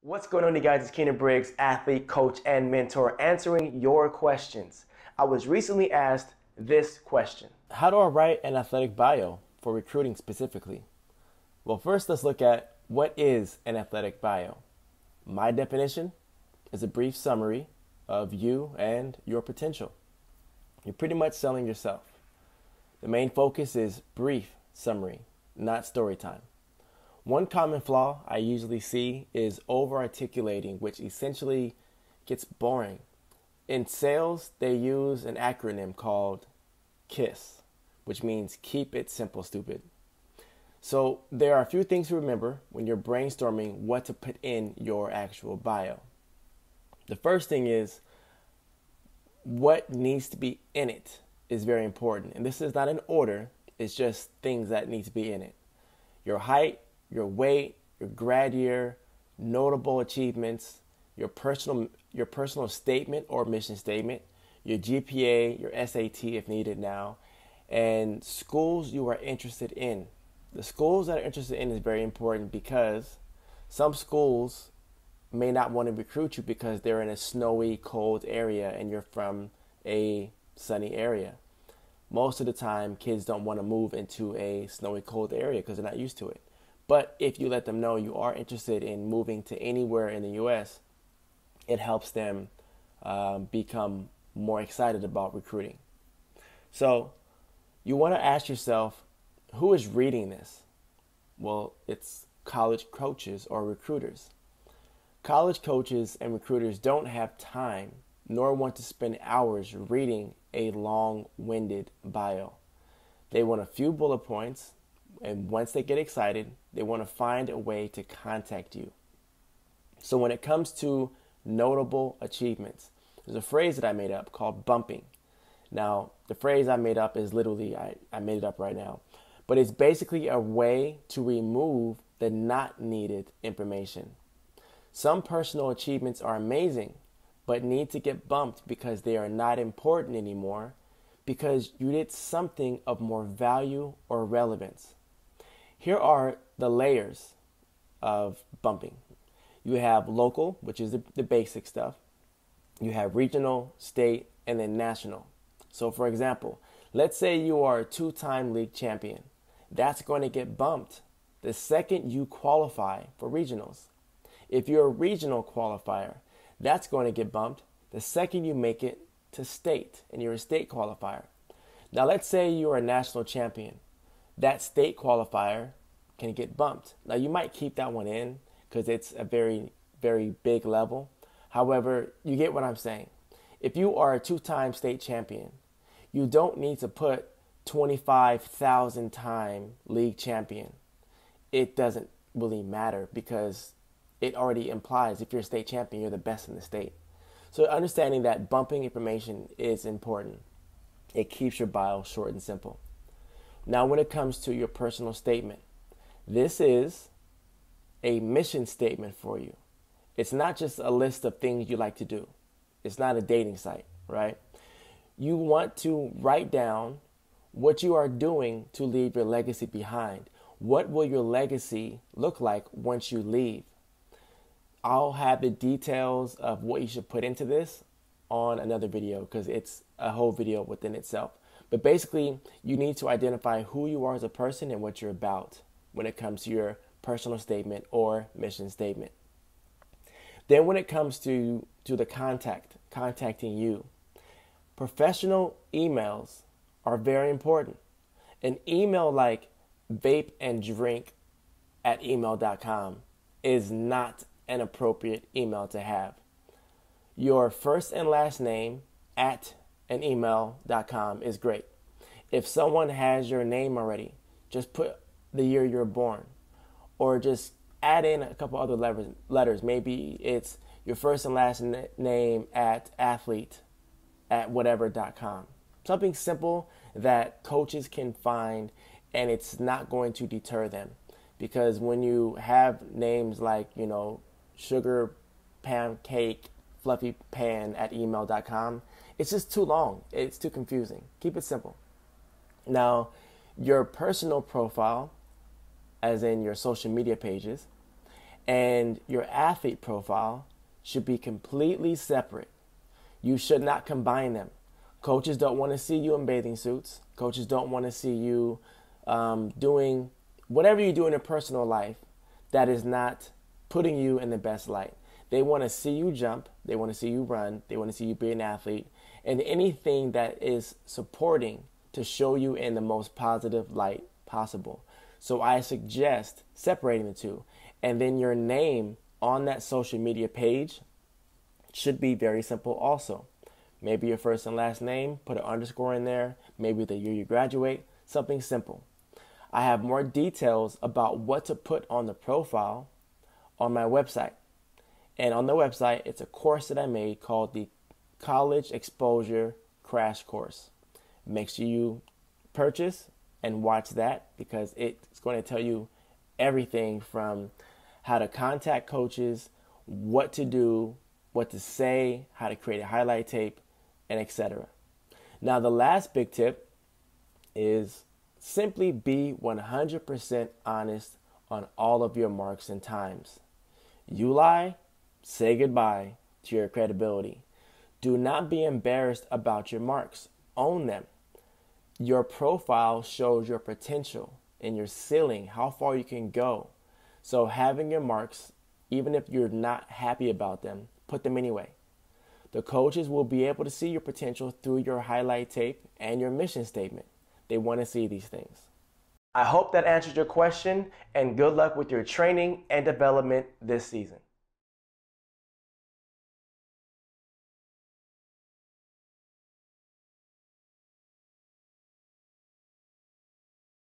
What's going on, you guys? It's Keinan Briggs, athlete, coach, and mentor, answering your questions. I was recently asked this question. How do I write an athletic bio for recruiting specifically? Well, first let's look at what is an athletic bio. My definition is a brief summary of you and your potential. You're pretty much selling yourself. The main focus is brief summary, not story time. One common flaw I usually see is over-articulating, which essentially gets boring. In sales, they use an acronym called KISS, which means keep it simple, stupid. So there are a few things to remember when you're brainstorming what to put in your actual bio. The first thing is what needs to be in it is very important. And this is not an order, it's just things that need to be in it. Your height, your weight, your grad year, notable achievements, your personal statement or mission statement, your GPA, your SAT if needed now, and schools you are interested in. The schools that are interested in is very important because some schools may not want to recruit you because they're in a snowy, cold area and you're from a sunny area. Most of the time, kids don't want to move into a snowy, cold area because they're not used to it. But if you let them know you are interested in moving to anywhere in the U.S., it helps them become more excited about recruiting. So you want to ask yourself, who is reading this? Well, it's college coaches or recruiters. College coaches and recruiters don't have time nor want to spend hours reading a long-winded bio. They want a few bullet points, and once they get excited, they want to find a way to contact you. So when it comes to notable achievements, there's a phrase that I made up called bumping. Now, the phrase I made up is literally, I made it up right now, but it's basically a way to remove the not needed information. Some personal achievements are amazing, but need to get bumped because they are not important anymore because you did something of more value or relevance. Here are the layers of bumping. You have local, which is the basic stuff. You have regional, state, and then national. So for example, let's say you are a 2-time league champion. That's going to get bumped the second you qualify for regionals. If you're a regional qualifier, that's going to get bumped the second you make it to state and you're a state qualifier. Now let's say you're a national champion. That state qualifier can get bumped. Now you might keep that one in because it's a very, very big level. However, you get what I'm saying. If you are a 2-time state champion, you don't need to put 25,000-time league champion. It doesn't really matter because it already implies if you're a state champion, you're the best in the state. So understanding that bumping information is important. It keeps your bio short and simple. Now, when it comes to your personal statement, this is a mission statement for you. It's not just a list of things you like to do. It's not a dating site, right? You want to write down what you are doing to leave your legacy behind. What will your legacy look like once you leave? I'll have the details of what you should put into this on another video because it's a whole video within itself. But basically, you need to identify who you are as a person and what you're about when it comes to your personal statement or mission statement. Then when it comes to the contacting you, professional emails are very important. An email like vapeanddrink@email.com is not an appropriate email to have. Your first and last name at an email.com is great. If someone has your name already, just put the year you're born or just add in a couple other letters. Maybe it's your first and last name at athlete@whatever.com. Something simple that coaches can find and it's not going to deter them. Because when you have names like, sugar pancake fluffy pan at email.com, it's just too long. It's too confusing. Keep it simple. Now, your personal profile, as in your social media pages, and your athlete profile should be completely separate. You should not combine them. Coaches don't want to see you in bathing suits. Coaches don't want to see you doing whatever you do in your personal life that is not putting you in the best light. They want to see you jump. They want to see you run. They want to see you be an athlete. And anything that is supporting to show you in the most positive light possible. So I suggest separating the two. And then your name on that social media page should be very simple also. Maybe your first and last name, put an underscore in there, maybe the year you graduate, something simple. I have more details about what to put on the profile on my website. And on the website, it's a course that I made called the College Exposure Crash Course. Make sure you purchase and watch that because it's going to tell you everything from how to contact coaches, what to do, what to say, how to create a highlight tape, and etc. Now, the last big tip is simply be 100% honest on all of your marks and times. You lie, say goodbye to your credibility. Do not be embarrassed about your marks. Own them. Your profile shows your potential and your ceiling, how far you can go. So having your marks, even if you're not happy about them, put them anyway. The coaches will be able to see your potential through your highlight tape and your mission statement. They want to see these things. I hope that answered your question, and good luck with your training and development this season.